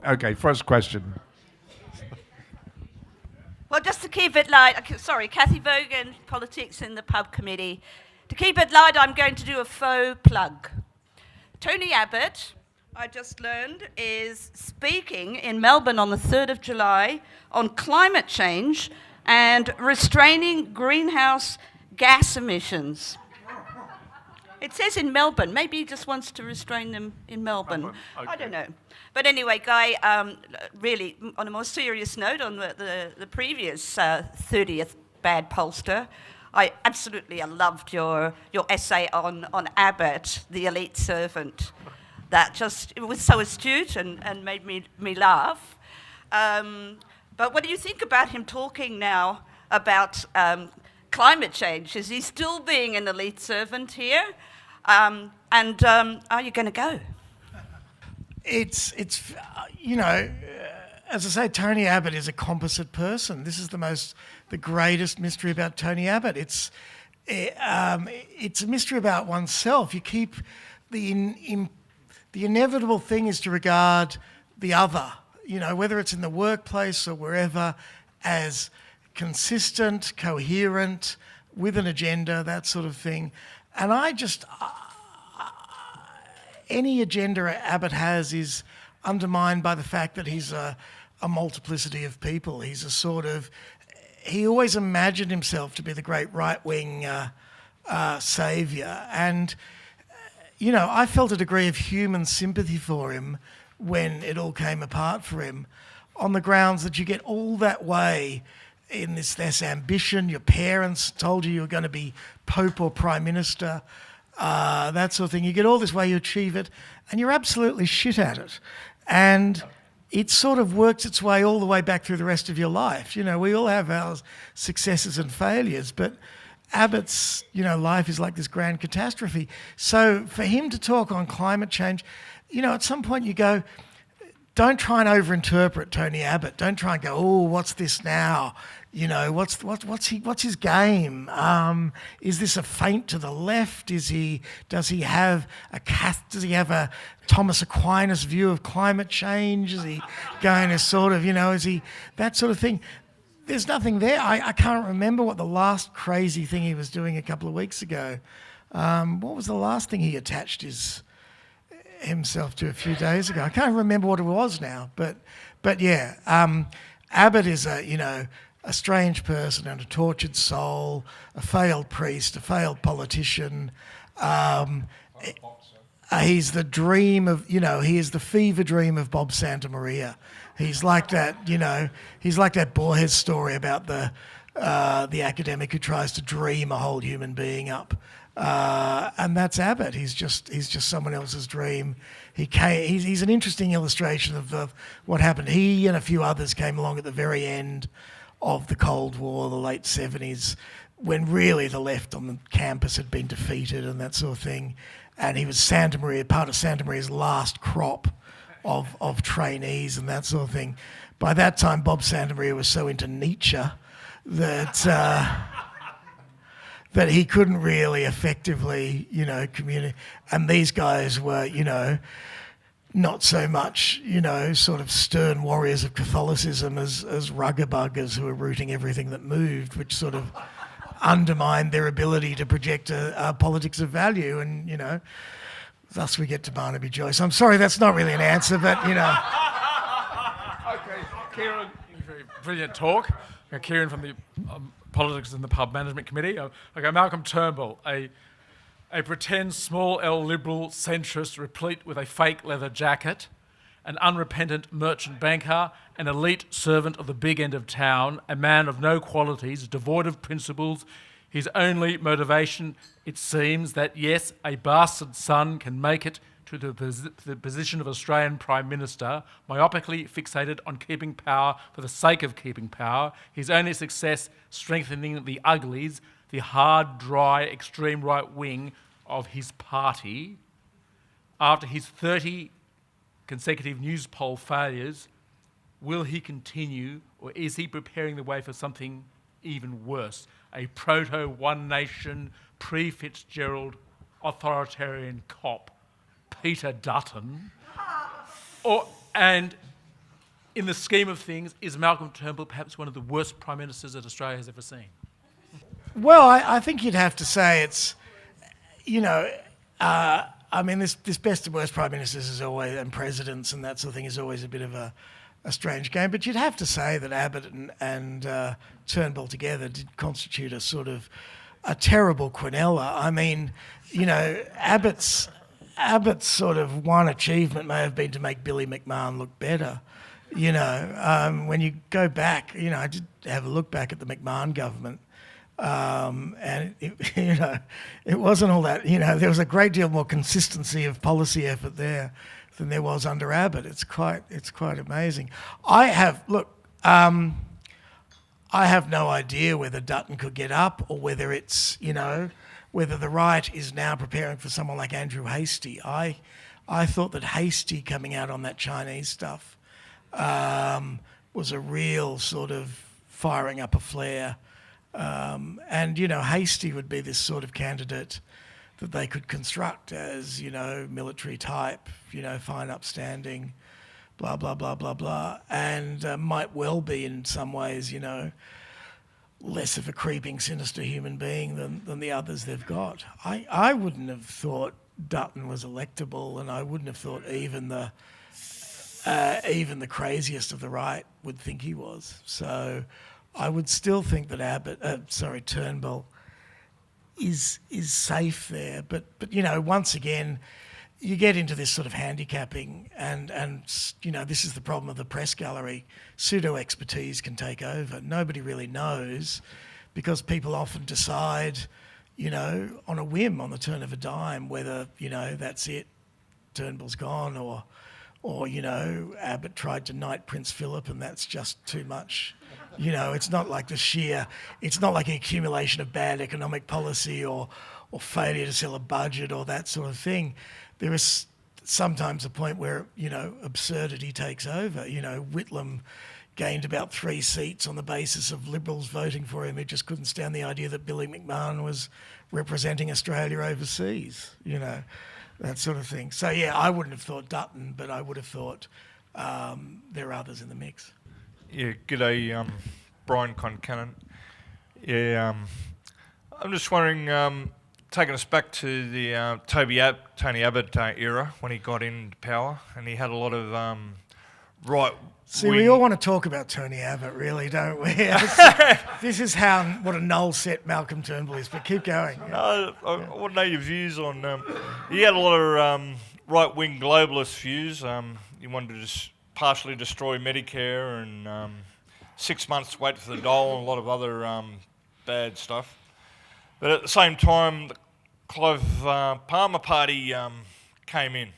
Okay, first question. Well, just to keep it light, sorry, Kathy Vogan, Politics in the Pub Committee. To keep it light, I'm going to do a faux plug. Tony Abbott, I just learned, is speaking in Melbourne on the 3rd of July on climate change and restraining greenhouse gas emissions. It says in Melbourne. Maybe he just wants to restrain them in Melbourne. Okay. I don't know. But anyway, Guy, really, on a more serious note, on the previous 30th Bad Pollster, I absolutely loved your essay on Abbott, the elite servant. It was so astute and made me laugh. But what do you think about him talking now about climate change? Is he still being an elite servant here? Are you going to go? It's as I say, Tony Abbott is a composite person. This is the greatest mystery about Tony Abbott. It's a mystery about oneself. You keep the inevitable thing is to regard the other, whether it's in the workplace or wherever, as consistent, coherent, with an agenda, that sort of thing. And any agenda Abbott has is undermined by the fact that he's a multiplicity of people. He always imagined himself to be the great right-wing saviour. And, I felt a degree of human sympathy for him when it all came apart for him, on the grounds that you get all that way in this ambition. Your parents told you were going to be Pope or Prime Minister, that sort of thing. You get all this way, you achieve it, and you're absolutely shit at it. And it sort of works its way all the way back through the rest of your life. We all have our successes and failures, but Abbott's, life is like this grand catastrophe. So for him to talk on climate change, at some point you go, don't try and overinterpret Tony Abbott. Don't try and go, oh, what's this now? What's his game? Is this a feint to the left? Does he have a Thomas Aquinas view of climate change? Is he going to sort of, is he that sort of thing? There's nothing there. I can't remember what the last crazy thing he was doing a couple of weeks ago. What was the last thing he attached himself to a few days ago? I can't remember what it was now, but yeah, Abbott is a strange person and a tortured soul, a failed priest, a failed politician. He's the dream of, he is the fever dream of Bob Santamaria. He's like that, he's like that Borges story about the academic who tries to dream a whole human being up. And that's Abbott. He's just someone else's dream. He's an interesting illustration of what happened. He and a few others came along at the very end of the Cold War, the late 70s, when really the left on the campus had been defeated and that sort of thing. And he was part of Santamaria's last crop of trainees and that sort of thing. By that time, Bob Santamaria was so into Nietzsche that that he couldn't really effectively, communicate. And these guys were, not so much, sort of stern warriors of Catholicism as ruggerbuggers who were rooting everything that moved, which sort of undermined their ability to project a politics of value. And, thus we get to Barnaby Joyce. I'm sorry, that's not really an answer, but, Okay, Kieran, very brilliant talk. Kieran from the Politics in the Pub Management Committee. Okay, Malcolm Turnbull, a pretend small L liberal centrist replete with a fake leather jacket, an unrepentant merchant banker, an elite servant of the big end of town, a man of no qualities, devoid of principles. His only motivation, it seems, that yes, a bastard son can make it to the position of Australian Prime Minister, myopically fixated on keeping power for the sake of keeping power, his only success strengthening the uglies, the hard, dry, extreme right wing of his party. After his 30 consecutive news poll failures, will he continue, or is he preparing the way for something even worse? A proto-One Nation, pre-Fitzgerald authoritarian cop, Peter Dutton, and in the scheme of things, is Malcolm Turnbull perhaps one of the worst prime ministers that Australia has ever seen? Well, I think you'd have to say it's, you know, I mean, this best and worst prime ministers is always, and presidents and that sort of thing is always a bit of a strange game. But you'd have to say that Abbott and Turnbull together did constitute a sort of a terrible quinella. I mean, you know, Abbott's sort of one achievement may have been to make Billy McMahon look better. You know, when you go back, you know, I did have a look back at the McMahon government. And you know, it wasn't all that. You know, there was a great deal more consistency of policy effort there than there was under Abbott. It's quite amazing. I have no idea whether Dutton could get up or whether it's, you know, whether the right is now preparing for someone like Andrew Hastie. I thought that Hastie coming out on that Chinese stuff was a real sort of firing up a flare. And, you know, Hastie would be this sort of candidate that they could construct as, you know, military type, you know, fine, upstanding, blah, blah, blah, blah, blah, and might well be in some ways, you know, less of a creeping, sinister human being than the others they've got. I wouldn't have thought Dutton was electable, and I wouldn't have thought even the craziest of the right would think he was. So I would still think that Turnbull is safe there. But you know, once again, you get into this sort of handicapping, and you know, this is the problem of the press gallery. Pseudo expertise can take over. Nobody really knows, because people often decide, you know, on a whim, on the turn of a dime, whether, you know, that's it, Turnbull's gone, or you know, Abbott tried to knight Prince Philip and that's just too much. You know, it's not like it's not like an accumulation of bad economic policy or failure to sell a budget or that sort of thing. There is sometimes a point where, you know, absurdity takes over. You know, Whitlam gained about 3 seats on the basis of Liberals voting for him who just couldn't stand the idea that Billy McMahon was representing Australia overseas, you know, that sort of thing. So, yeah, I wouldn't have thought Dutton, but I would have thought there are others in the mix. Yeah, g'day, Brian Concannon. Yeah, I'm just wondering, taking us back to the Tony Abbott era when he got into power, and he had a lot of right. See, we all want to talk about Tony Abbott, really, don't we? This is what a null set Malcolm Turnbull is, but keep going. Yeah. I want to know your views on. He had a lot of right-wing globalist views. He wanted to just partially destroy Medicare and 6 months to wait for the dole and a lot of other bad stuff. But at the same time, the Clive Palmer party came in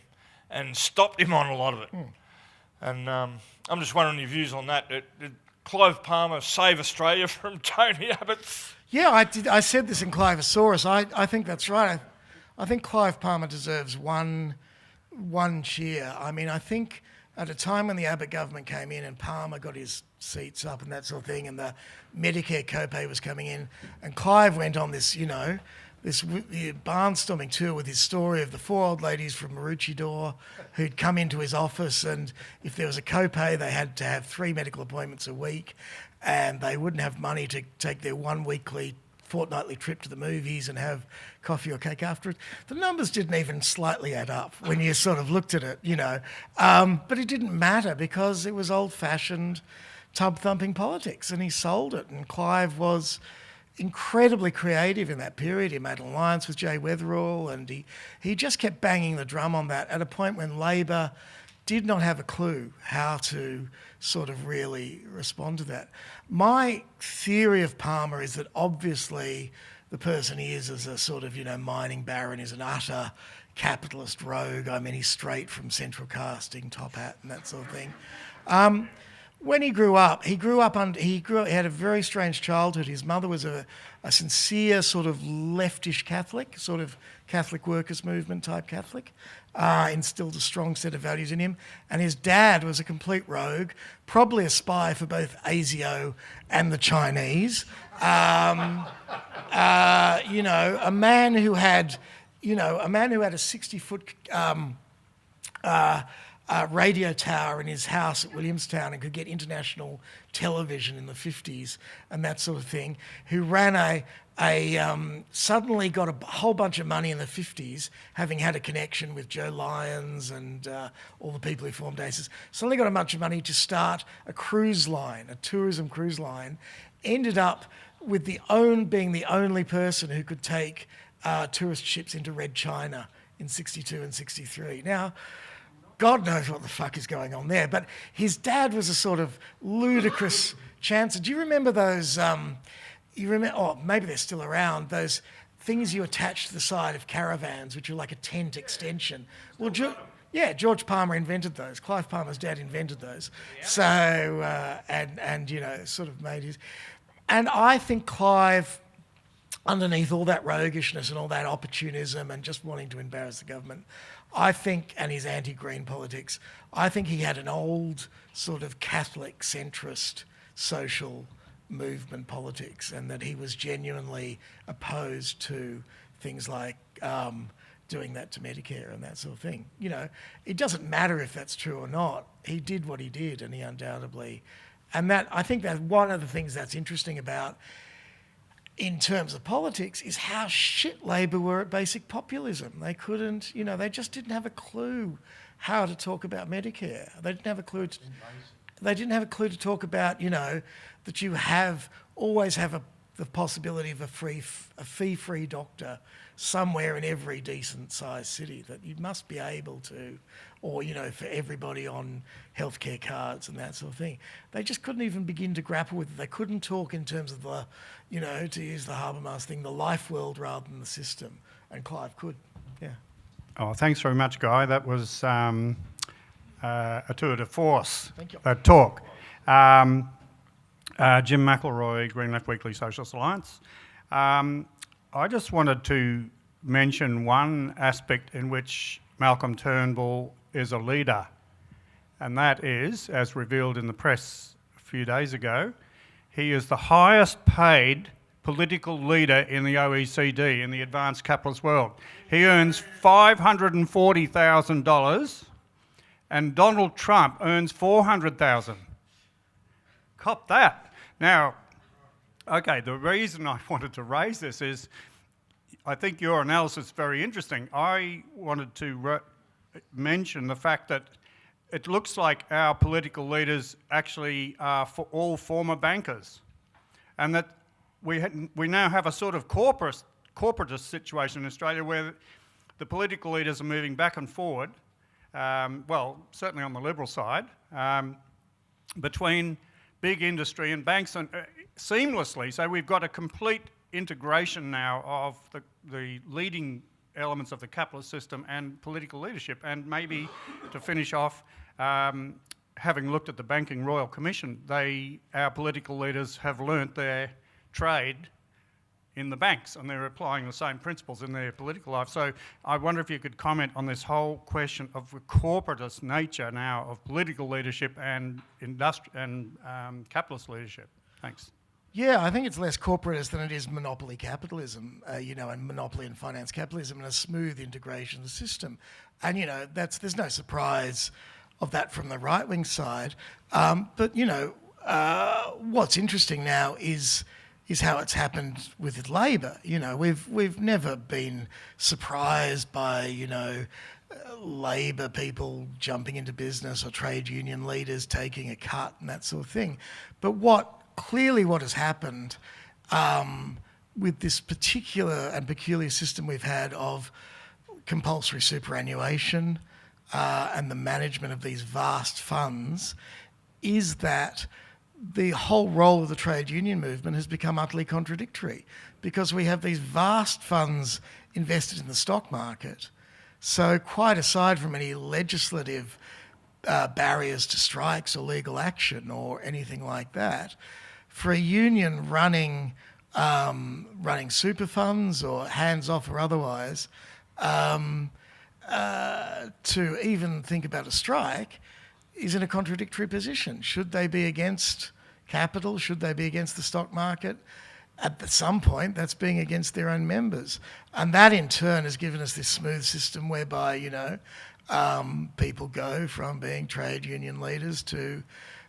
and stopped him on a lot of it. And I'm just wondering your views on that. Did Clive Palmer save Australia from Tony Abbott? Yeah, I did. I said this in Clivosaurus. I think that's right. I think Clive Palmer deserves one cheer. I mean, I think at a time when the Abbott government came in and Palmer got his seats up and that sort of thing, and the Medicare copay was coming in, and Clive went on this, you know, this barnstorming tour with his story of the 4 old ladies from Maroochydore who'd come into his office, and if there was a copay, they had to have 3 medical appointments a week, and they wouldn't have money to take their fortnightly trip to the movies and have coffee or cake after it. The numbers didn't even slightly add up when you sort of looked at it, you know. But it didn't matter because it was old-fashioned tub-thumping politics, and he sold it. And Clive was incredibly creative in that period. He made an alliance with Jay Weatherall, and he just kept banging the drum on that at a point when Labor did not have a clue how to sort of really respond to that. My theory of Palmer is that obviously the person he is as a sort of, you know, mining baron is an utter capitalist rogue. I mean, he's straight from central casting, top hat and that sort of thing. When he grew up, he had a very strange childhood. His mother was a sincere sort of leftish Catholic, sort of Catholic workers' movement type Catholic, instilled a strong set of values in him. And his dad was a complete rogue, probably a spy for both ASIO and the Chinese. You know, a man who had a 60-foot radio tower in his house at Williamstown and could get international television in the 50s and that sort of thing, who ran suddenly got a whole bunch of money in the 50s, having had a connection with Joe Lyons and all the people who formed ACES, suddenly got a bunch of money to start a cruise line, a tourism cruise line, ended up with being the only person who could take tourist ships into Red China in 62 and 63. Now, God knows what the fuck is going on there, but his dad was a sort of ludicrous chancer. Do you remember those, maybe they're still around, those things you attach to the side of caravans, which are like a tent extension? Well, George Palmer invented those. Clive Palmer's dad invented those. So, sort of made his... And I think Clive, underneath all that roguishness and all that opportunism and just wanting to embarrass the government, and his anti-green politics, I think he had an old sort of Catholic centrist social movement politics, and that he was genuinely opposed to things like doing that to Medicare and that sort of thing. You know, it doesn't matter if that's true or not. He did what he did, and he undoubtedly... And I think that's one of the things that's interesting about, in terms of politics, is how shit Labor were at basic populism. They couldn't, they just didn't have a clue how to talk about Medicare. They didn't have a clue to talk about, that you always have the possibility of a fee-free doctor somewhere in every decent-sized city, that you must be able to, or, for everybody on healthcare cards and that sort of thing. They just couldn't even begin to grapple with it. They couldn't talk in terms of the, to use the Habermas thing, the life world rather than the system. And Clive could, yeah. Oh, thanks very much, Guy. That was a tour de force, Thank you. that talk. Jim McElroy, Green Left Weekly Socialist Alliance. I just wanted to mention one aspect in which Malcolm Turnbull is a leader, and that is, as revealed in the press a few days ago, he is the highest paid political leader in the OECD, in the advanced capitalist world. He earns $540,000, and Donald Trump earns $400,000. Cop that. Now, okay, the reason I wanted to raise this is I think your analysis is very interesting. I wanted to mention the fact that it looks like our political leaders actually are all former bankers, and that we now have a sort of corporatist situation in Australia where the political leaders are moving back and forward, certainly on the Liberal side, between big industry and banks and seamlessly. So we've got a complete integration now of the leading elements of the capitalist system and political leadership. And maybe to finish off, having looked at the Banking Royal Commission, our political leaders have learnt their trade in the banks, and they're applying the same principles in their political life. So I wonder if you could comment on this whole question of the corporatist nature now of political leadership and capitalist leadership. Thanks. Yeah, I think it's less corporatist than it is monopoly capitalism, and monopoly and finance capitalism, and a smooth integration of the system. And, there's no surprise of that from the right-wing side. But what's interesting now is how it's happened with Labor. We've never been surprised by, Labor people jumping into business or trade union leaders taking a cut and that sort of thing. But what has happened with this particular and peculiar system we've had of compulsory superannuation and the management of these vast funds is that the whole role of the trade union movement has become utterly contradictory, because we have these vast funds invested in the stock market. So quite aside from any legislative barriers to strikes or legal action or anything like that, for a union running super funds or hands off or otherwise, to even think about a strike is in a contradictory position. Should they be against capital? Should they be against the stock market? At some point, that's being against their own members. And that in turn has given us this smooth system whereby, people go from being trade union leaders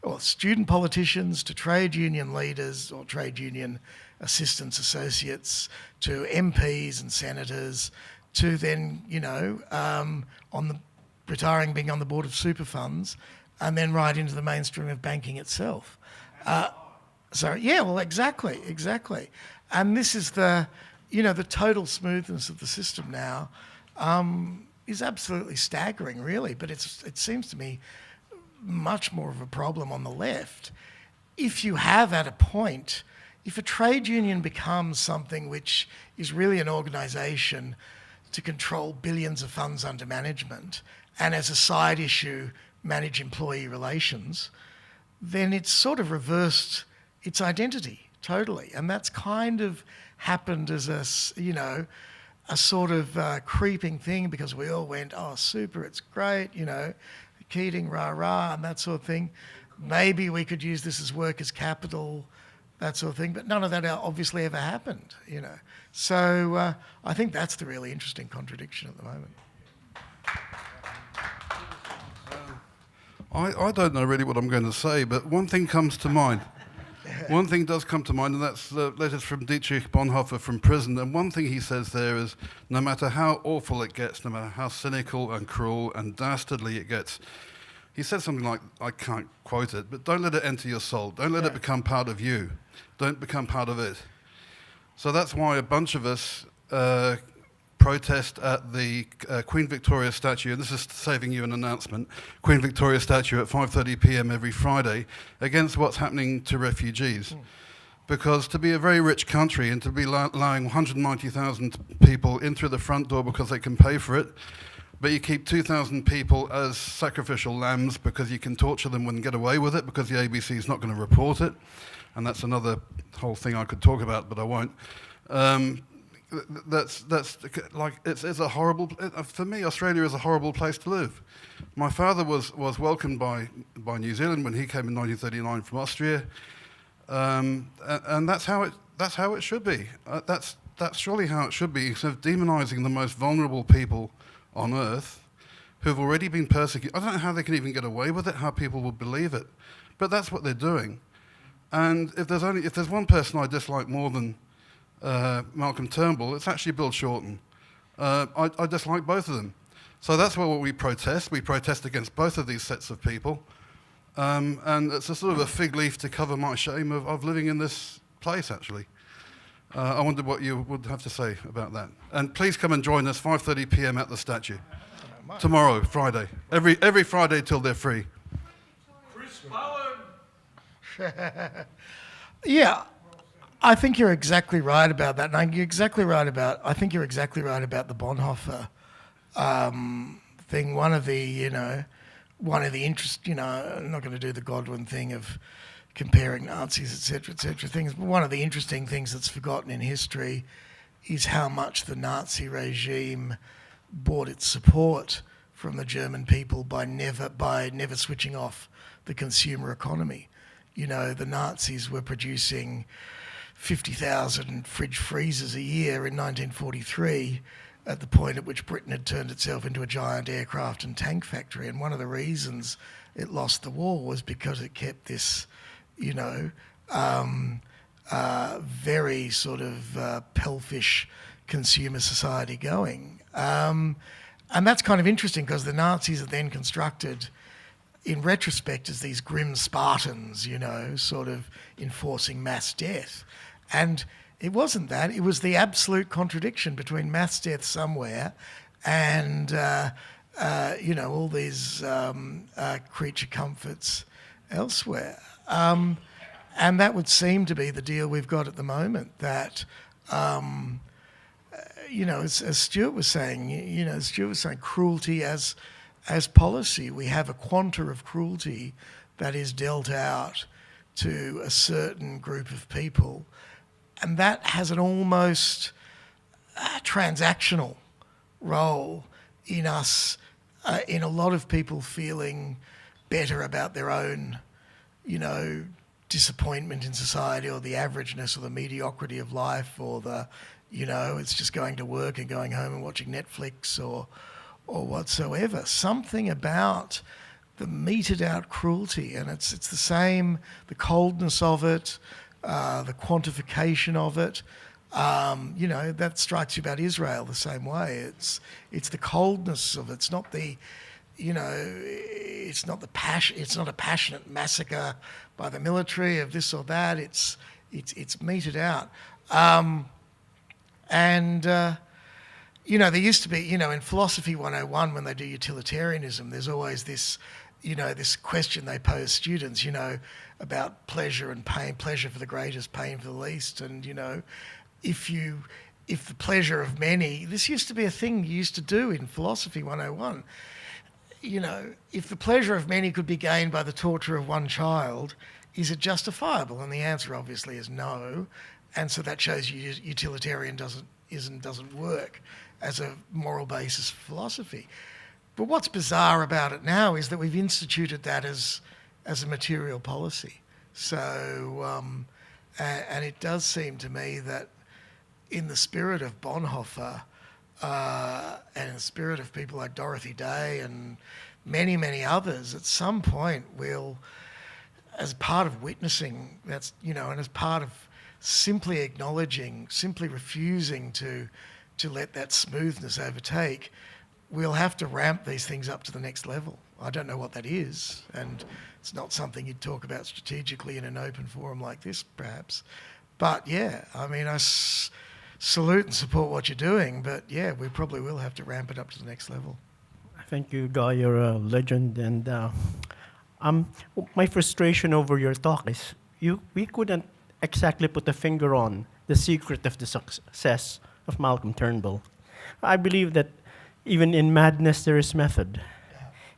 or student politicians to trade union leaders or trade union assistants, associates, to MPs and senators, to then, being on the board of super funds, and then right into the mainstream of banking itself. Exactly. And this is the total smoothness of the system now is absolutely staggering, really. But it seems to me much more of a problem on the left. If you have at a point, if a trade union becomes something which is really an organisation to control billions of funds under management and as a side issue manage employee relations, then it's sort of reversed its identity totally. And that's kind of happened as a sort of creeping thing because we all went, oh, super, it's great, Keating, rah-rah, and that sort of thing. Maybe we could use this as workers' capital, that sort of thing, but none of that obviously ever happened, So I think that's the really interesting contradiction at the moment. I don't know really what I'm going to say, but one thing comes to mind. One thing does come to mind, and that's the letters from Dietrich Bonhoeffer from prison. And one thing he says there is, no matter how awful it gets, no matter how cynical and cruel and dastardly it gets, he said something like, I can't quote it, but don't let it enter your soul. Don't let it become part of you. Don't become part of it. So that's why a bunch of us protest at the Queen Victoria statue, and this is saving you an announcement, Queen Victoria statue at 5:30 p.m. every Friday, against what's happening to refugees. Because to be a very rich country and to be allowing 190,000 people in through the front door because they can pay for it, but you keep 2,000 people as sacrificial lambs because you can torture them and get away with it because the ABC is not going to report it, and that's another whole thing I could talk about, but I won't. That's like it's a horrible. For me, Australia is a horrible place to live. My father was welcomed by New Zealand when he came in 1939 from Austria, and that's how it should be. That's surely how it should be. Instead of demonising the most vulnerable people on earth, who've already been persecuted. I don't know how they can even get away with it. How people will believe it, but that's what they're doing. And if there's one person I dislike more than Malcolm Turnbull, it's actually Bill Shorten. I dislike both of them. So that's why we protest. We protest against both of these sets of people. And it's a sort of a fig leaf to cover my shame of living in this place, actually. I wonder what you would have to say about that. And please come and join us, 5:30 p.m. at the statue. Tomorrow, Friday. Every Friday till they're free. Chris Bowen! Yeah. I think you're exactly right about that. And I think you're exactly right about the Bonhoeffer thing. One of the interest, I'm not going to do the Godwin thing of comparing Nazis, etc., things, but one of the interesting things that's forgotten in history is how much the Nazi regime bought its support from the German people by never switching off the consumer economy. The Nazis were producing 50,000 fridge freezers a year in 1943 at the point at which Britain had turned itself into a giant aircraft and tank factory. And one of the reasons it lost the war was because it kept this, very sort of pelfish consumer society going. And that's kind of interesting because the Nazis are then constructed in retrospect as these grim Spartans, sort of enforcing mass death. And it wasn't that. It was the absolute contradiction between mass death somewhere and, all these creature comforts elsewhere. And that would seem to be the deal we've got at the moment, that, as Stuart was saying, cruelty as policy. We have a quanta of cruelty that is dealt out to a certain group of people, and that has an almost transactional role in us, in a lot of people feeling better about their own, disappointment in society, or the averageness or the mediocrity of life, or the, it's just going to work and going home and watching Netflix, or or whatsoever. Something about the meted out cruelty, and it's the same, the coldness of it, the quantification of it. That strikes you about Israel the same way. It's the coldness of it. It's not the, it's not the passion. It's not a passionate massacre by the military of this or that. It's meted out. There used to be, in Philosophy 101, when they do utilitarianism, there's always this, this question they pose students, about pleasure and pain, pleasure for the greatest, pain for the least. And, if the pleasure of many, this used to be a thing you used to do in Philosophy 101. If the pleasure of many could be gained by the torture of one child, is it justifiable? And the answer obviously is no. And so that shows you utilitarian doesn't work as a moral basis for philosophy. But what's bizarre about it now is that we've instituted that as a material policy. So, and it does seem to me that in the spirit of Bonhoeffer and in the spirit of people like Dorothy Day and many, many others, at some point we'll, as part of witnessing, and as part of simply acknowledging, simply refusing to let that smoothness overtake, we'll have to ramp these things up to the next level. I don't know what that is, and it's not something you'd talk about strategically in an open forum like this, perhaps. But yeah, I salute and support what you're doing, but yeah, we probably will have to ramp it up to the next level. Thank you, Guy. You're a legend. And my frustration over your talk is we couldn't exactly put a finger on the secret of the success of Malcolm Turnbull. I believe that even in madness there is method,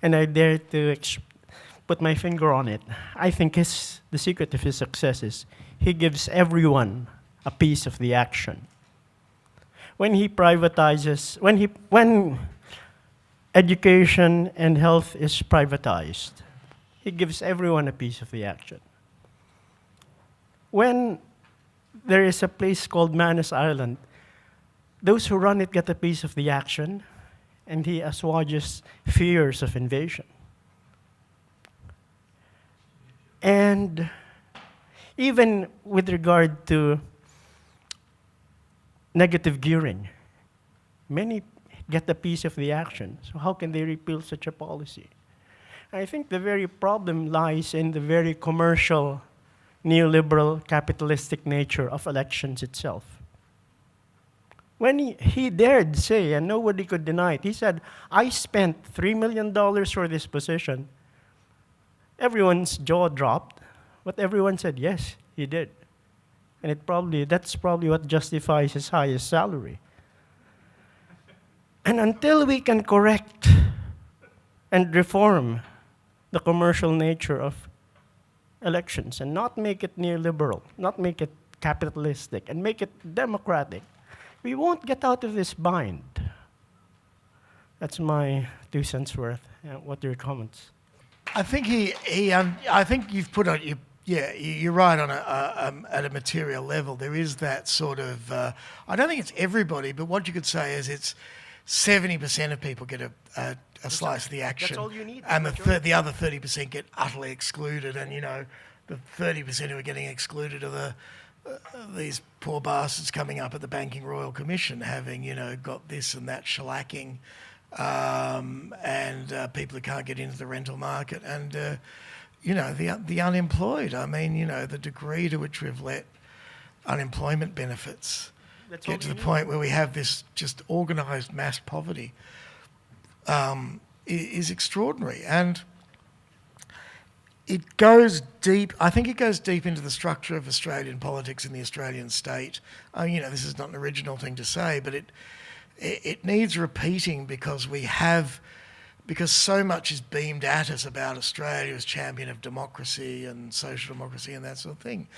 and I dare to put my finger on it. I think the secret of his success is he gives everyone a piece of the action. When he privatizes, when education and health is privatized, he gives everyone a piece of the action. When there is a place called Manus Island, those who run it get a piece of the action, and he assuages fears of invasion. And even with regard to negative gearing, many get a piece of the action. So how can they repeal such a policy? I think the very problem lies in the very commercial, neoliberal, capitalistic nature of elections itself. When he dared say, and nobody could deny it, he said, I spent $3 million for this position. Everyone's jaw dropped, but everyone said, yes, he did. And that's probably what justifies his highest salary. And until we can correct and reform the commercial nature of elections and not make it neoliberal, not make it capitalistic, and make it democratic, we won't get out of this bind. That's my 2 cents worth. What are your comments? I think I think you've put on you're right on at a material level. There is that sort of. I don't think it's everybody, but what you could say is it's 70% of people get a slice of the action. That's all you need. And the other 30% get utterly excluded, and the 30% who are getting excluded are these poor bastards coming up at the Banking Royal Commission, having got this and that shellacking, and people who can't get into the rental market, and the unemployed. The degree to which we've let unemployment benefits get to the point where we have this just organised mass poverty is extraordinary. And it goes deep. I think it goes deep into the structure of Australian politics and the Australian state. This is not an original thing to say, but it needs repeating because so much is beamed at us about Australia as champion of democracy and social democracy and that sort of thing.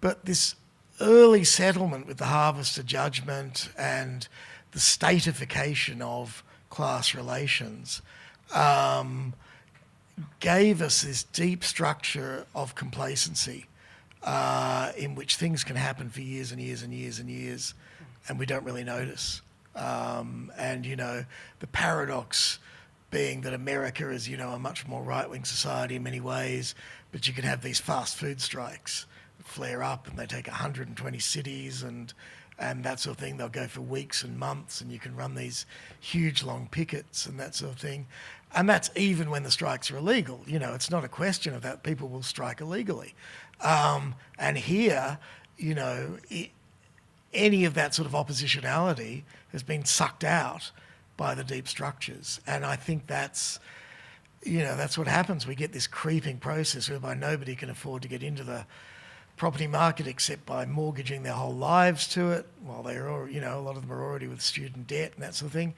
But this early settlement with the Harvester judgment and the statification of class relations gave us this deep structure of complacency in which things can happen for years and years and years and years, and we don't really notice. And, the paradox being that America is, a much more right-wing society in many ways, but you can have these fast food strikes that flare up and they take 120 cities and that sort of thing. They'll go for weeks and months, and you can run these huge long pickets and that sort of thing. And that's even when the strikes are illegal. It's not a question of that. People will strike illegally. And here, any of that sort of oppositionality has been sucked out by the deep structures. And I think that's what happens. We get this creeping process whereby nobody can afford to get into the property market except by mortgaging their whole lives to it, while they're, a lot of them are already with student debt and that sort of thing.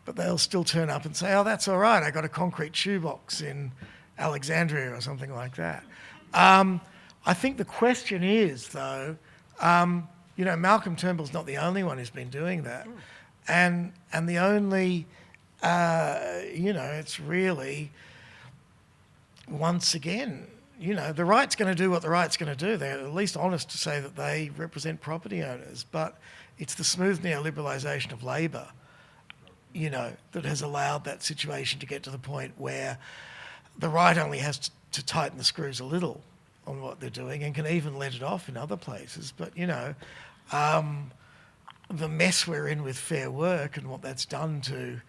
But they'll still turn up and say, oh, that's all right, I got a concrete shoebox in Alexandria or something like that. I think the question is, though, Malcolm Turnbull's not the only one who's been doing that. And the only, it's really, once again, the right's going to do what the right's going to do. They're at least honest to say that they represent property owners, but it's the smooth neoliberalisation of labour, that has allowed that situation to get to the point where the right only has to tighten the screws a little on what they're doing and can even let it off in other places. But, the mess we're in with Fair Work and what that's done to,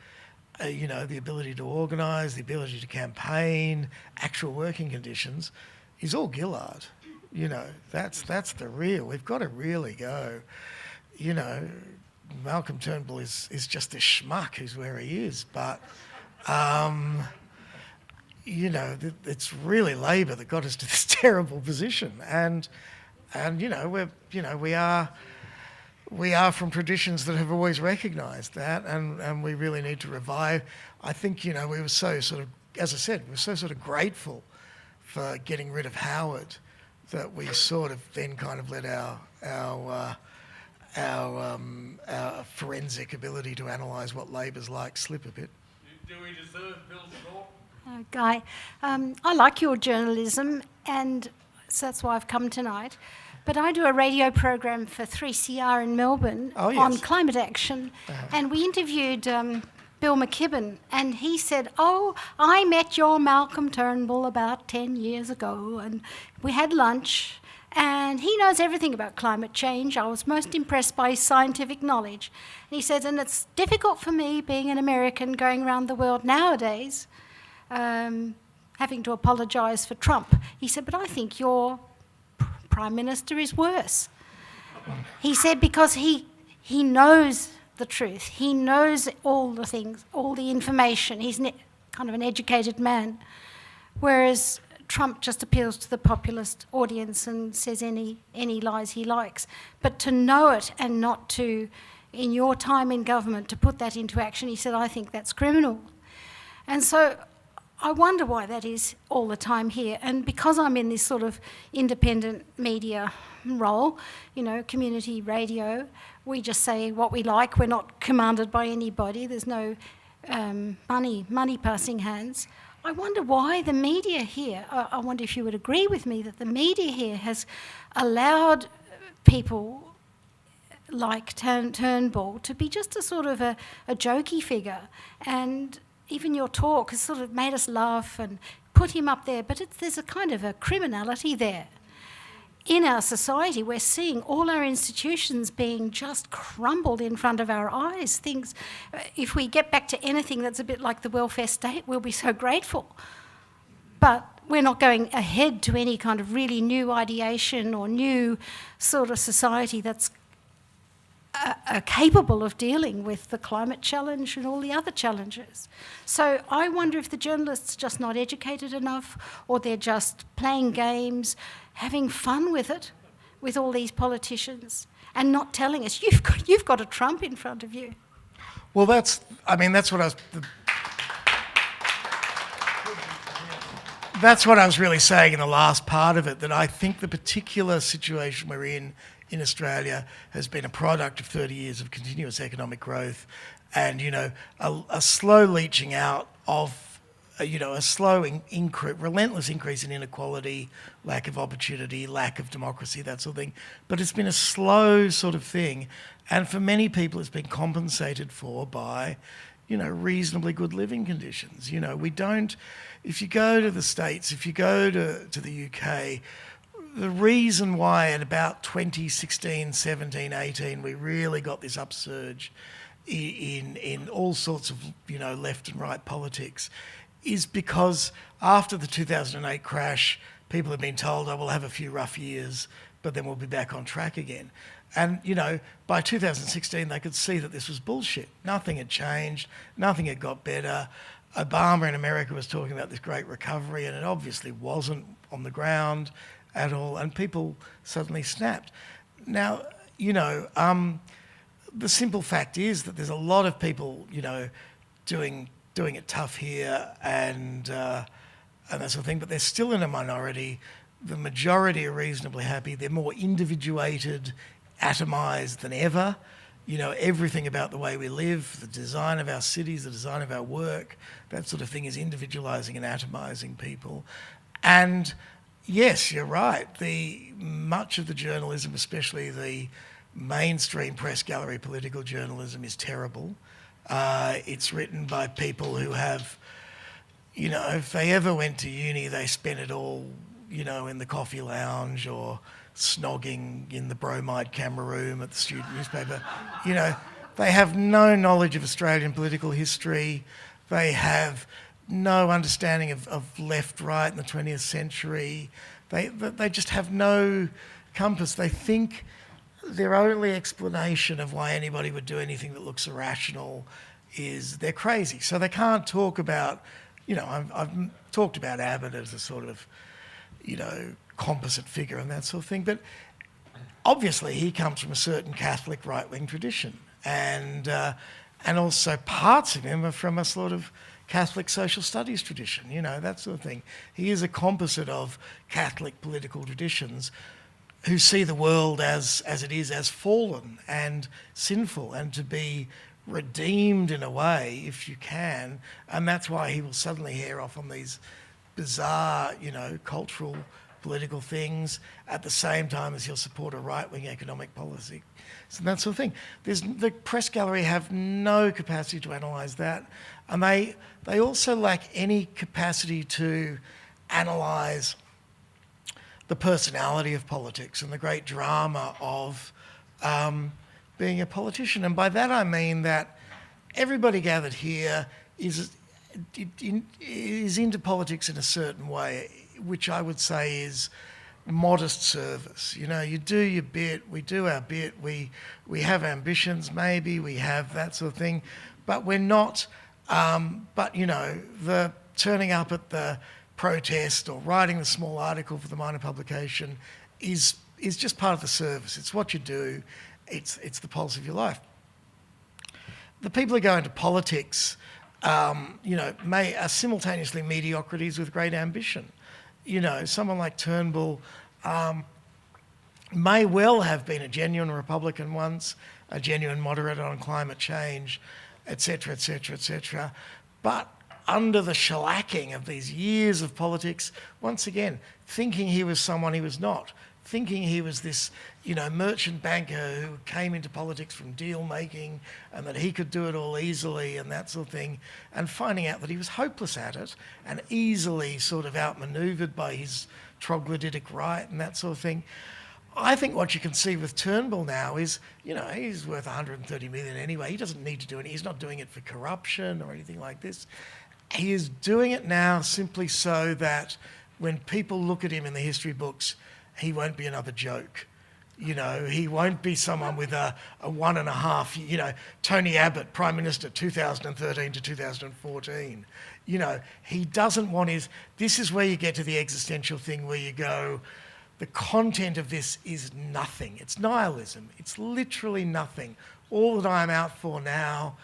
the ability to organise, the ability to campaign, actual working conditions, is all Gillard. That's the real. We've got to really go. Malcolm Turnbull is just this schmuck who's where he is, but it's really Labor that got us to this terrible position, and we are from traditions that have always recognised that, and we really need to revive. I think, we were so sort of, as I said, we were so sort of grateful for getting rid of Howard that we sort of then kind of let our forensic ability to analyse what Labor's like slip a bit. Do we deserve Bill's support? Guy, I like your journalism, and so that's why I've come tonight. But I do a radio program for 3CR in Melbourne on climate action, and we interviewed Bill McKibben, and he said, oh, I met your Malcolm Turnbull about 10 years ago, and we had lunch, and he knows everything about climate change. I was most impressed by his scientific knowledge. And he said, and it's difficult for me, being an American, going around the world nowadays, having to apologise for Trump. He said, but I think your Prime Minister is worse. He said because he knows the truth. He knows all the things, all the information. He's kind of an educated man, whereas Trump just appeals to the populist audience and says any lies he likes. But to know it and not to, in your time in government, to put that into action, he said, I think that's criminal. And so I wonder why that is all the time here. And because I'm in this sort of independent media role, community radio, we just say what we like. We're not commanded by anybody. There's no money passing hands. I wonder why the media here, I wonder if you would agree with me that the media here has allowed people like Turnbull to be just a sort of a jokey figure, and even your talk has sort of made us laugh and put him up there, but there's a kind of a criminality there. In our society, we're seeing all our institutions being just crumbled in front of our eyes. Things, if we get back to anything that's a bit like the welfare state, we'll be so grateful. But we're not going ahead to any kind of really new ideation or new sort of society that's capable of dealing with the climate challenge and all the other challenges. So I wonder if the journalists are just not educated enough, or they're just playing games, having fun with it, with all these politicians, and not telling us, you've got a Trump in front of you. Well, that's what I was really saying in the last part of it, that I think the particular situation we're in Australia has been a product of 30 years of continuous economic growth and, a slow leaching out of a slow, relentless increase in inequality, lack of opportunity, lack of democracy, that sort of thing. But it's been a slow sort of thing. And for many people, it's been compensated for by, reasonably good living conditions. We don't, if you go to the States, if you go to the UK, the reason why at about 2016, 17, 18, we really got this upsurge in all sorts of, left and right politics is because after the 2008 crash, people have been told, we'll have a few rough years, but then we'll be back on track again. And, by 2016, they could see that this was bullshit. Nothing had changed. Nothing had got better. Obama in America was talking about this great recovery, and it obviously wasn't on the ground at all, and people suddenly snapped. Now, the simple fact is that there's a lot of people, doing it tough here and that sort of thing, but they're still in a minority. The majority are reasonably happy. They're more individuated, atomised than ever. Everything about the way we live, the design of our cities, the design of our work, that sort of thing is individualising and atomising people. And yes, you're right. Much of the journalism, especially the mainstream press gallery political journalism, is terrible. It's written by people who have, if they ever went to uni, they spent it all, in the coffee lounge or snogging in the bromide camera room at the student newspaper. They have no knowledge of Australian political history. They have no understanding of left, right in the 20th century. They just have no compass. They think their only explanation of why anybody would do anything that looks irrational is they're crazy. So they can't talk about, I've talked about Abbott as a sort of, composite figure and that sort of thing, but obviously he comes from a certain Catholic right-wing tradition, and also parts of him are from a sort of Catholic social studies tradition, that sort of thing. He is a composite of Catholic political traditions who see the world as it is, as fallen and sinful, and to be redeemed in a way, if you can, and that's why he will suddenly hear off on these bizarre, cultural, political things at the same time as he'll support a right-wing economic policy. So that sort of thing. The press gallery have no capacity to analyse that, and they also lack any capacity to analyse the personality of politics and the great drama of being a politician. And by that I mean that everybody gathered here is into politics in a certain way, which I would say is modest service. You do your bit, we do our bit, we have ambitions maybe, we have that sort of thing, but we're not, the turning up at the protest or writing the small article for the minor publication is just part of the service. It's what you do, it's the pulse of your life. The people who go into politics, are simultaneously mediocrities with great ambition. Someone like Turnbull may well have been a genuine Republican once, a genuine moderate on climate change, etc., etc., etc. But under the shellacking of these years of politics, once again, thinking he was someone he was not, thinking he was this, merchant banker who came into politics from deal making and that he could do it all easily and that sort of thing, and finding out that he was hopeless at it and easily sort of outmanoeuvred by his troglodytic right and that sort of thing. I think what you can see with Turnbull now is, he's worth 130 million anyway. He doesn't need to do it. He's not doing it for corruption or anything like this. He is doing it now simply so that when people look at him in the history books, he won't be another joke. He won't be someone with a 1.5, Tony Abbott, Prime Minister 2013 to 2014. He doesn't want this is where you get to the existential thing where you go, the content of this is nothing. It's nihilism. It's literally nothing. All that I'm out for now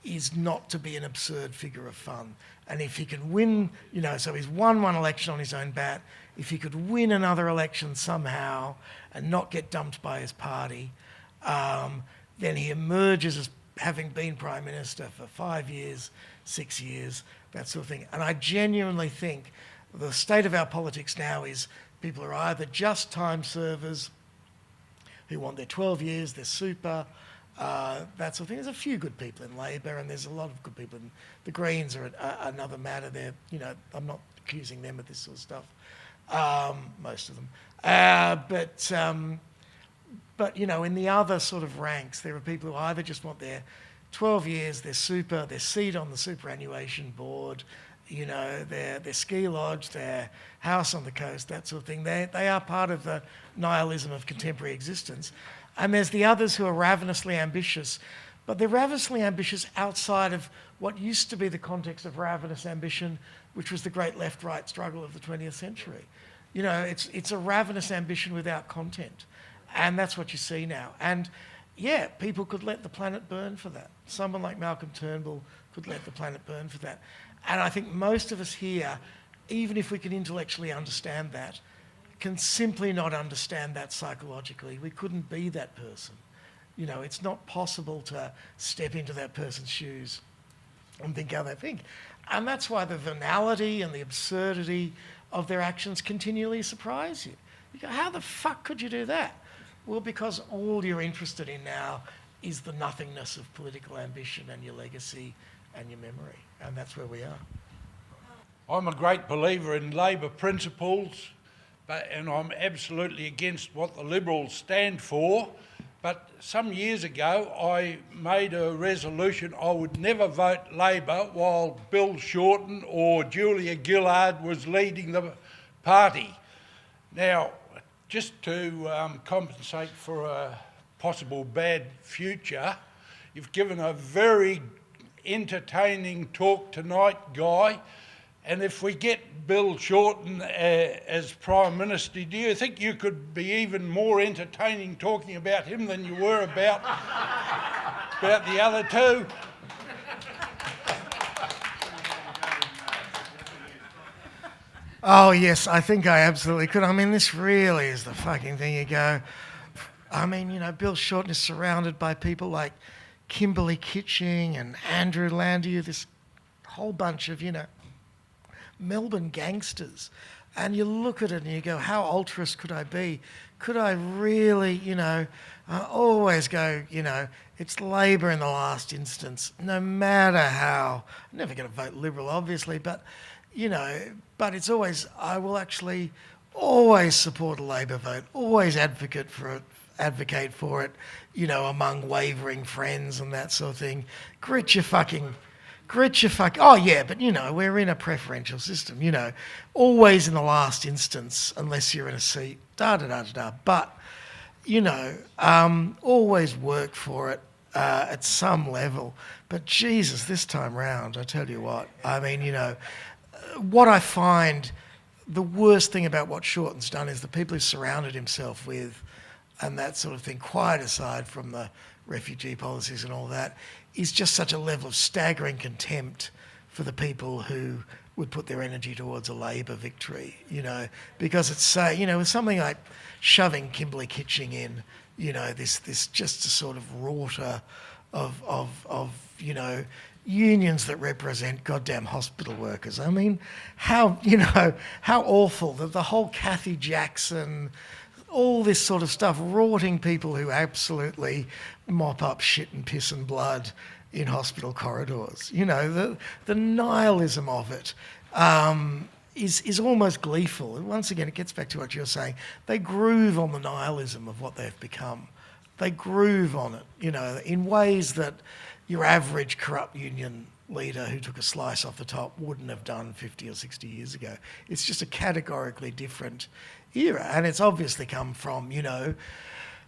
is not to be an absurd figure of fun. And if he can win, so he's won one election on his own bat, if he could win another election somehow and not get dumped by his party, then he emerges as having been Prime Minister for 5 years, 6 years, that sort of thing. And I genuinely think the state of our politics now is people are either just time servers who want their 12 years, their super, that sort of thing. There's a few good people in Labor, and there's a lot of good people in the Greens are another matter. They're, I'm not accusing them of this sort of stuff, most of them. But in the other sort of ranks, there are people who either just want their 12 years, their super, their seat on the superannuation board, their ski lodge, their house on the coast, that sort of thing. They are part of the nihilism of contemporary existence. And there's the others who are ravenously ambitious, but they're ravenously ambitious outside of what used to be the context of ravenous ambition, which was the great left-right struggle of the 20th century. It's a ravenous ambition without content. And that's what you see now. And yeah, people could let the planet burn for that. Someone like Malcolm Turnbull could let the planet burn for that. And I think most of us here, even if we can intellectually understand that, can simply not understand that psychologically. We couldn't be that person. It's not possible to step into that person's shoes and think how they think. And that's why the venality and the absurdity of their actions continually surprise you. You go, how the fuck could you do that? Well, because all you're interested in now is the nothingness of political ambition and your legacy and your memory. And that's where we are. I'm a great believer in Labor principles, and I'm absolutely against what the Liberals stand for. But some years ago, I made a resolution I would never vote Labor while Bill Shorten or Julia Gillard was leading the party. Now, just to compensate for a possible bad future, you've given a very entertaining talk tonight, Guy. And if we get Bill Shorten as Prime Minister, do you think you could be even more entertaining talking about him than you were about the other two? Oh, yes, I think I absolutely could. I mean, this really is the fucking thing you go. I mean, Bill Shorten is surrounded by people like Kimberley Kitching and Andrew Landieu, this whole bunch of, Melbourne gangsters. And you look at it and you go, how ultrist could I be? Could I really, I always go, it's Labor in the last instance, no matter how. I'm never going to vote Liberal, obviously, but it's always, I will actually always support a Labor vote, always advocate for it, among wavering friends and that sort of thing. Grit your fucking, oh yeah, but we're in a preferential system, always in the last instance, unless you're in a seat, but, always work for it at some level. But Jesus, this time round, I tell you what, I mean, what I find the worst thing about what Shorten's done is the people he's surrounded himself with and that sort of thing, quite aside from the refugee policies and all that, is just such a level of staggering contempt for the people who would put their energy towards a Labor victory, because it's, with something like shoving Kimberley Kitching in, this just a sort of rorter of unions that represent goddamn hospital workers. I mean, how awful that the whole Kathy Jackson, all this sort of stuff, rorting people who absolutely mop up shit and piss and blood in hospital corridors. The nihilism of it is almost gleeful. And once again, it gets back to what you're saying. They groove on the nihilism of what they've become. They groove on it, in ways that your average corrupt union leader who took a slice off the top wouldn't have done 50 or 60 years ago. It's just a categorically different era. And it's obviously come from,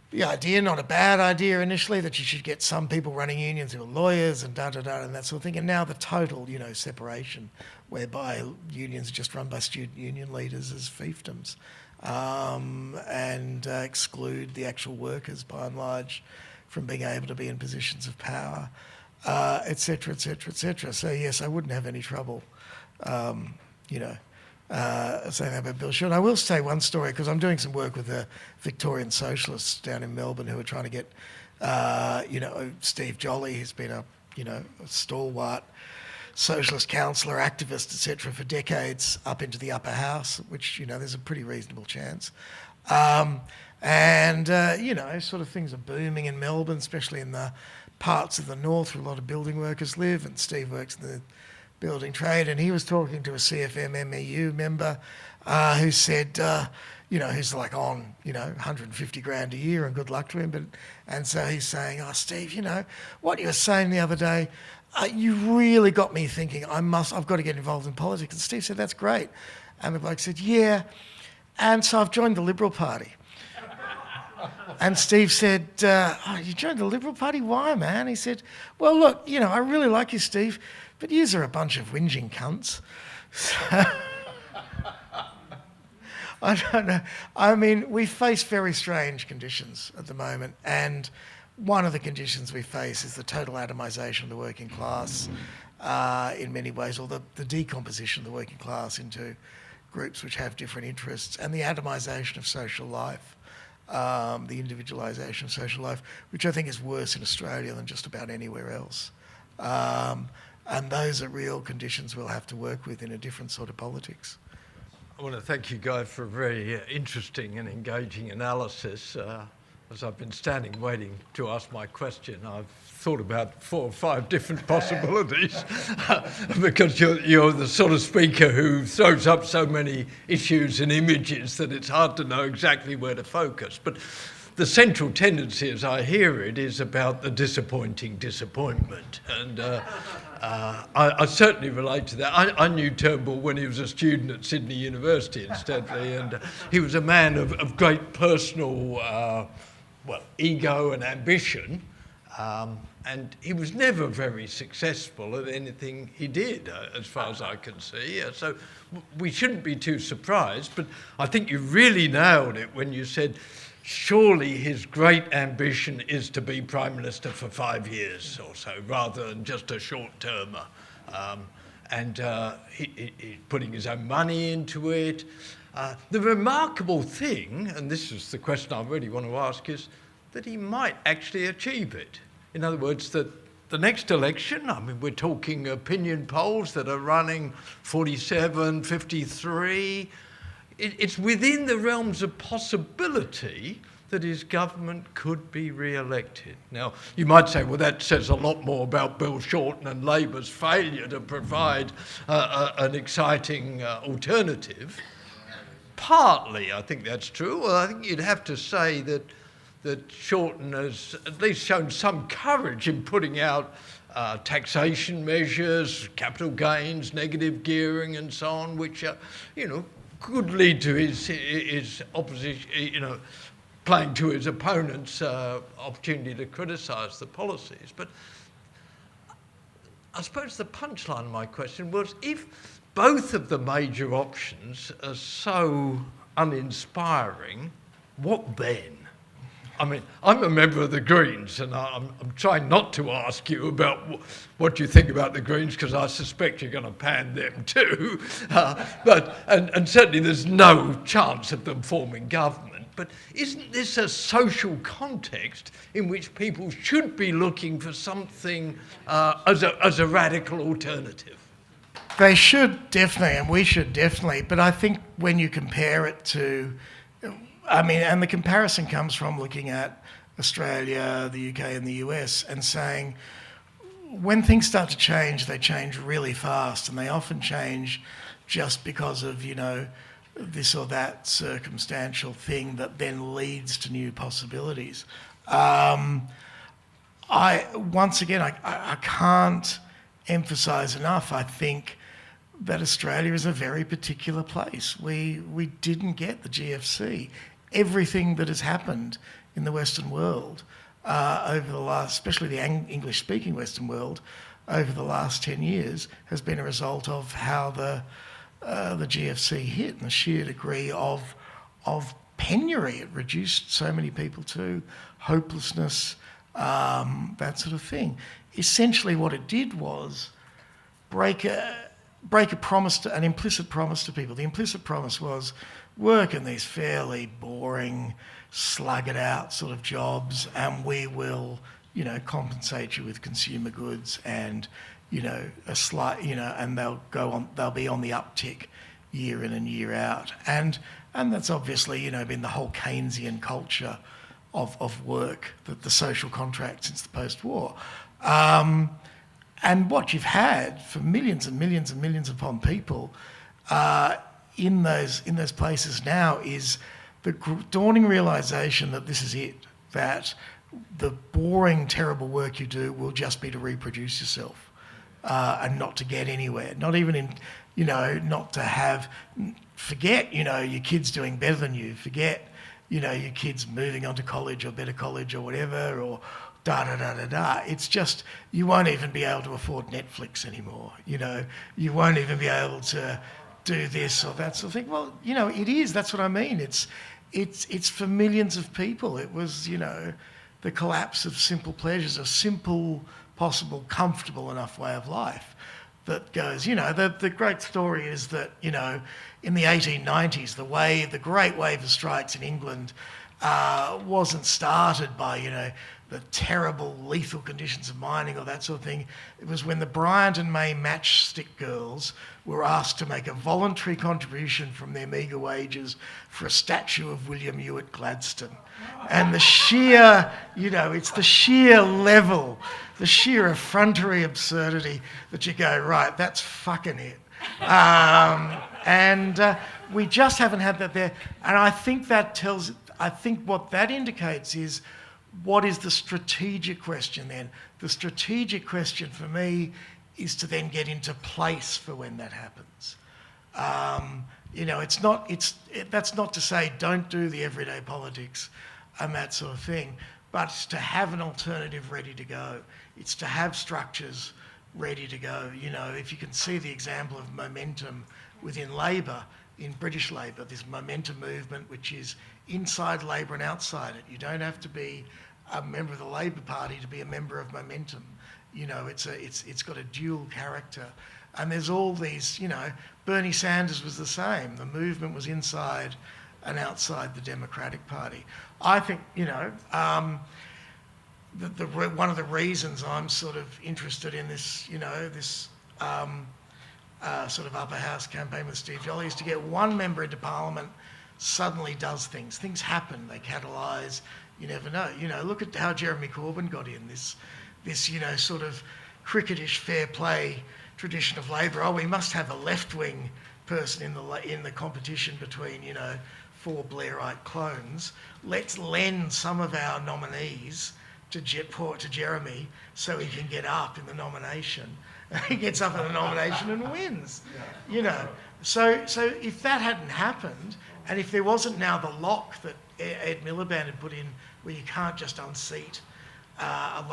the idea, not a bad idea initially, that you should get some people running unions who are lawyers and and that sort of thing. And now the total, separation, whereby unions are just run by student union leaders as fiefdoms, and exclude the actual workers by and large from being able to be in positions of power, et cetera, et cetera, et cetera. So yes, I wouldn't have any trouble, saying that about Bill Shorten. I will say one story, because I'm doing some work with the Victorian socialists down in Melbourne who are trying to get Steve Jolly has been a stalwart socialist councillor, activist, etc., for decades up into the upper house, which, there's a pretty reasonable chance. Sort of things are booming in Melbourne, especially in the parts of the north where a lot of building workers live, and Steve works in the building trade, and he was talking to a CFM MEU member who said, who's like on, 150 grand a year, and good luck to him. And so he's saying, oh, Steve, what you were saying the other day, you really got me thinking I've got to get involved in politics. And Steve said, that's great. And the bloke said, yeah. And so I've joined the Liberal Party. And Steve said, you joined the Liberal Party? Why, man? He said, well, look, I really like you, Steve, but yous are a bunch of whinging cunts. So, I don't know. I mean, we face very strange conditions at the moment, and one of the conditions we face is the total atomisation of the working class in many ways, or the decomposition of the working class into groups which have different interests, and the atomisation of social life, the individualisation of social life, which I think is worse in Australia than just about anywhere else. And those are real conditions we'll have to work with in a different sort of politics. I want to thank you, Guy, for a very interesting and engaging analysis. As I've been standing waiting to ask my question, I've thought about 4 or 5 different possibilities because you're the sort of speaker who throws up so many issues and images that it's hard to know exactly where to focus. But the central tendency, as I hear it, is about the disappointing disappointment. And I certainly relate to that. I knew Turnbull when he was a student at Sydney University, incidentally, and he was a man of great personal ego and ambition, and he was never very successful at anything he did, as far as I can see. So we shouldn't be too surprised, but I think you really nailed it when you said, surely his great ambition is to be Prime Minister for 5 years or so, rather than just a short-termer. He's putting his own money into it. The remarkable thing, and this is the question I really want to ask, is that he might actually achieve it. In other words, that the next election, I mean, we're talking opinion polls that are running 47, 53. It's within the realms of possibility that his government could be re-elected. Now, you might say, well, that says a lot more about Bill Shorten and Labor's failure to provide an exciting alternative. Partly, I think that's true. Well, I think you'd have to say that Shorten has at least shown some courage in putting out taxation measures, capital gains, negative gearing and so on, which could lead to his opposition, playing to his opponent's opportunity to criticise the policies. But I suppose the punchline of my question was, if both of the major options are so uninspiring, what then? I mean, I'm a member of the Greens, and I'm trying not to ask you about what you think about the Greens, because I suspect you're going to pan them too. And certainly there's no chance of them forming government. But isn't this a social context in which people should be looking for something as a radical alternative? They should definitely, and we should definitely. But I think when you compare it to, and the comparison comes from looking at Australia, the UK and the US and saying, when things start to change, they change really fast, and they often change just because of, this or that circumstantial thing that then leads to new possibilities. I can't emphasise enough, I think, that Australia is a very particular place. We didn't get the GFC. Everything that has happened in the Western world over the last, especially the English-speaking Western world, over the last 10 years has been a result of how the GFC hit and the sheer degree of penury it reduced so many people to, hopelessness, that sort of thing. Essentially what it did was break break an implicit promise to people. The implicit promise was work in these fairly boring, slug-it-out sort of jobs, and we will, compensate you with consumer goods and, and they'll be on the uptick year in and year out. And that's obviously, been the whole Keynesian culture of work, the social contract since the post-war. And what you've had for millions and millions and millions upon people in those places now is the dawning realisation that this is it, that the boring, terrible work you do will just be to reproduce yourself and not to get anywhere, not even in, not to forget, your kids doing better than you, forget, your kids moving on to college or better college or whatever, or da-da-da-da-da. It's just, you won't even be able to afford Netflix anymore, you won't even be able to do this or that sort of thing. Well, it is, that's what I mean. It's for millions of people. It was, the collapse of simple pleasures, a simple, possible, comfortable enough way of life that goes, the great story is that, in the 1890s, the great wave of strikes in England wasn't started by, the terrible lethal conditions of mining or that sort of thing. It was when the Bryant and May matchstick girls were asked to make a voluntary contribution from their meagre wages for a statue of William Ewart Gladstone. And the sheer, it's the sheer level, the sheer effrontery absurdity that you go, right, that's fucking it. We just haven't had that there. And I think what that indicates is, what is the strategic question then? The strategic question for me is to then get into place for when that happens. That's not to say don't do the everyday politics and that sort of thing, but it's to have an alternative ready to go. It's to have structures ready to go. If you can see the example of momentum within Labor, in British Labor, this momentum movement, which is inside Labor and outside it. You don't have to be a member of the Labor Party to be a member of Momentum. It's got a dual character. And there's all these, Bernie Sanders was the same. The movement was inside and outside the Democratic Party. I think, one of the reasons I'm sort of interested in this, sort of upper house campaign with Steve Jolly is to get one member into Parliament suddenly does things. Things happen, they catalyse, you never know. Look at how Jeremy Corbyn got in this sort of cricketish fair play tradition of Labor. Oh, we must have a left-wing person in the competition between, four Blairite clones. Let's lend some of our nominees to Jeremy so he can get up in the nomination. He gets up in the nomination and wins. So if that hadn't happened, and if there wasn't now the lock that Ed Miliband had put in, where you can't just unseat a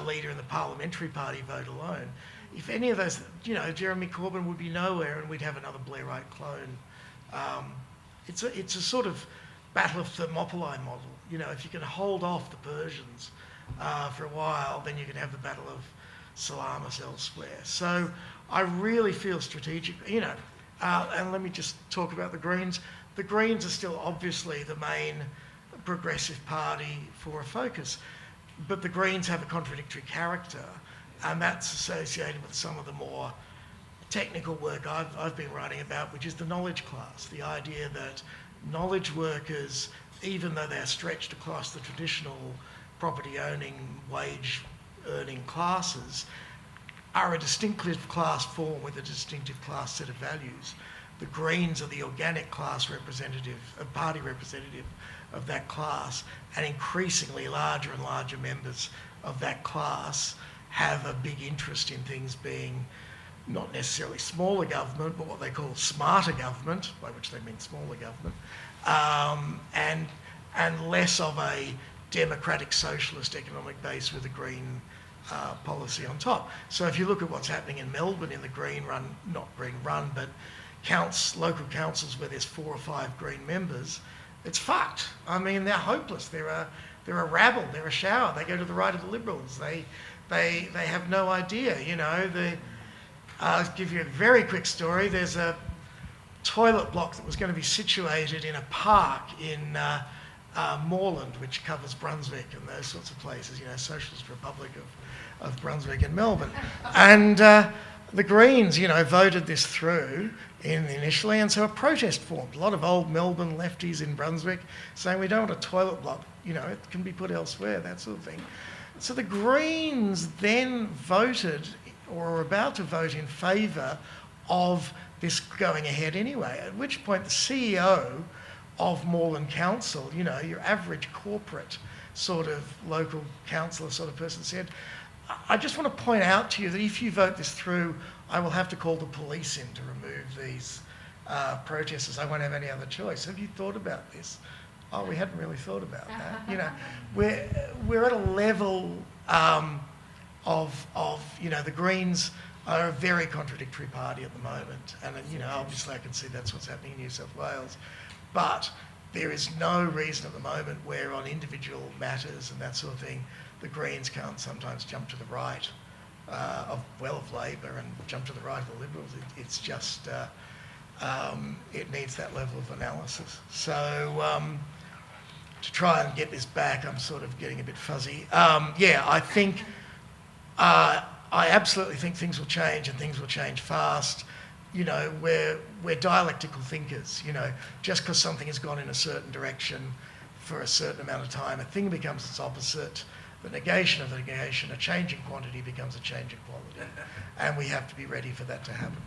leader in the parliamentary party vote alone, if any of those, Jeremy Corbyn would be nowhere, and we'd have another Blairite clone. It's a sort of battle of Thermopylae model. If you can hold off the Persians for a while, then you can have the battle of Salamis elsewhere. So I really feel strategic, and let me just talk about the Greens. The Greens are still obviously the main progressive party for a focus, but the Greens have a contradictory character, and that's associated with some of the more technical work I've been writing about, which is the knowledge class, the idea that knowledge workers, even though they're stretched across the traditional property-owning, wage-earning classes, are a distinctive class form with a distinctive class set of values. The Greens are the organic class representative, party representative of that class, and increasingly larger and larger members of that class have a big interest in things being not necessarily smaller government, but what they call smarter government, by which they mean smaller government, and less of a democratic socialist economic base with a green policy on top. So if you look at what's happening in Melbourne in the but local councils where there's 4 or 5 Green members, it's fucked. I mean, they're hopeless. They're a rabble. They're a shower. They go to the right of the Liberals. They have no idea. I'll give you a very quick story. There's a toilet block that was going to be situated in a park in Moreland, which covers Brunswick and those sorts of places, Socialist Republic of Brunswick and Melbourne. And the Greens, voted this through initially, and so a protest formed. A lot of old Melbourne lefties in Brunswick saying we don't want a toilet block, it can be put elsewhere, that sort of thing. So the Greens then voted, or were about to vote, in favour of this going ahead anyway, at which point the CEO of Moreland Council, your average corporate sort of local councillor sort of person, said, I just want to point out to you that if you vote this through, I will have to call the police in to remove these protesters. I won't have any other choice. Have you thought about this? Oh, we hadn't really thought about that. We're at a level of the Greens are a very contradictory party at the moment. And, obviously I can see that's what's happening in New South Wales. But there is no reason at the moment where on individual matters and that sort of thing, the Greens can't sometimes jump to the right of Labor and jump to the right of the Liberals. It's just, it needs that level of analysis. So to try and get this back, I'm sort of getting a bit fuzzy. I think, I absolutely think things will change and things will change fast. We're dialectical thinkers. Just because something has gone in a certain direction for a certain amount of time, a thing becomes its opposite. The negation of the negation, a change in quantity becomes a change in quality. And we have to be ready for that to happen.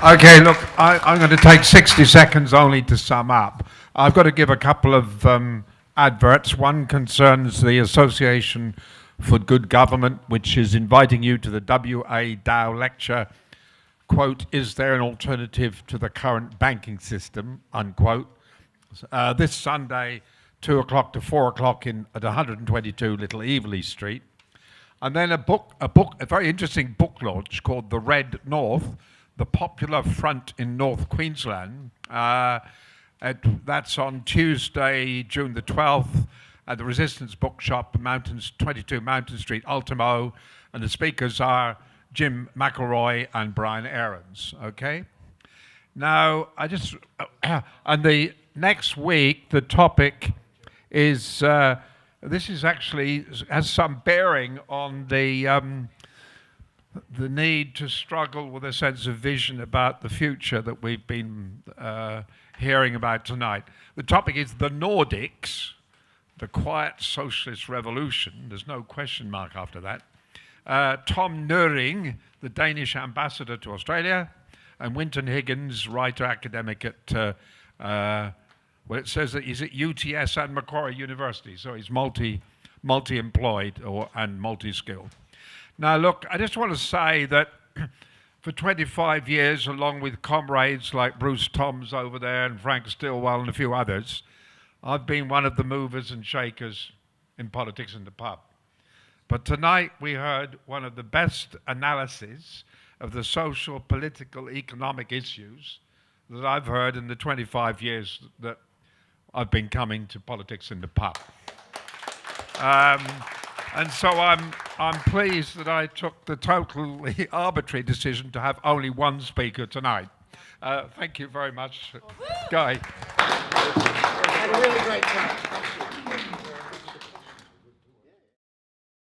Okay, look, I'm going to take 60 seconds only to sum up. I've got to give a couple of adverts. One concerns the Association for Good Government, which is inviting you to the W.A. Dow lecture, quote, "Is there an alternative to the current banking system?" unquote. This Sunday, 2 o'clock to 4 o'clock at 122 Little Eveleigh Street. And then a very interesting book launch called The Red North, The Popular Front in North Queensland. That's on Tuesday, June the 12th, at the Resistance Bookshop, 22 Mountain Street, Ultimo. And the speakers are Jim McElroy and Brian Aarons, okay? Now, and the next week, the topic is, this is actually, has some bearing on the need to struggle with a sense of vision about the future that we've been hearing about tonight. The topic is the Nordics, the quiet socialist revolution. There's no question mark after that. Tom Nøring, the Danish ambassador to Australia, and Winton Higgins, writer academic at well, it says that he's at UTS and Macquarie University, so he's multi-employed and multi-skilled. Now, look, I just want to say that for 25 years, along with comrades like Bruce Toms over there and Frank Stilwell and a few others, I've been one of the movers and shakers in politics in the pub. But tonight we heard one of the best analyses of the social, political, economic issues that I've heard in the 25 years that I've been coming to politics in the pub. And so I'm pleased that I took the totally arbitrary decision to have only one speaker tonight. Thank you very much, Guy. Had a really great time.